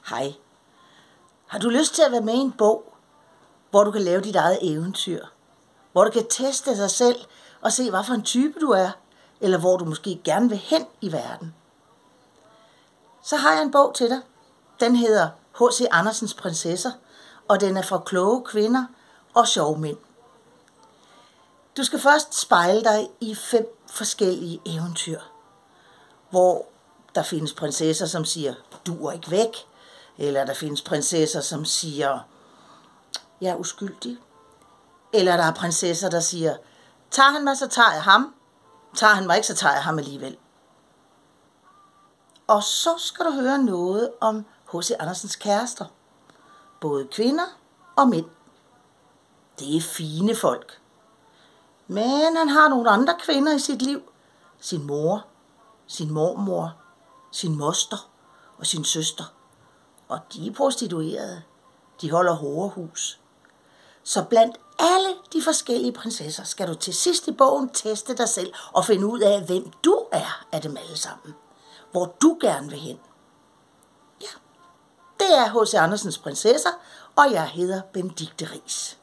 Hej. Har du lyst til at være med i en bog, hvor du kan lave dit eget eventyr? Hvor du kan teste dig selv og se, hvad for en type du er, eller hvor du måske gerne vil hen i verden? Så har jeg en bog til dig. Den hedder H.C. Andersens Prinsesser, og den er for kloge kvinder og sjove mænd. Du skal først spejle dig i 5 forskellige eventyr, hvor der findes prinsesser, som siger, du er ikke væk, eller der findes prinsesser, som siger, jeg er uskyldig, eller der er prinsesser, der siger, tager han mig, så tager jeg ham, tager han mig ikke, så tager jeg ham alligevel. Og så skal du høre noget om H.C. Andersens kærester, både kvinder og mænd. Det er fine folk. Men han har nogle andre kvinder i sit liv. Sin mor, sin mormor, sin moster og sin søster. Og de er prostituerede. De holder horehus. Så blandt alle de forskellige prinsesser skal du til sidst i bogen teste dig selv og finde ud af, hvem du er af dem alle sammen. Hvor du gerne vil hen. Ja, det er H.C. Andersens Prinsesser, og jeg hedder Benedikte Riis.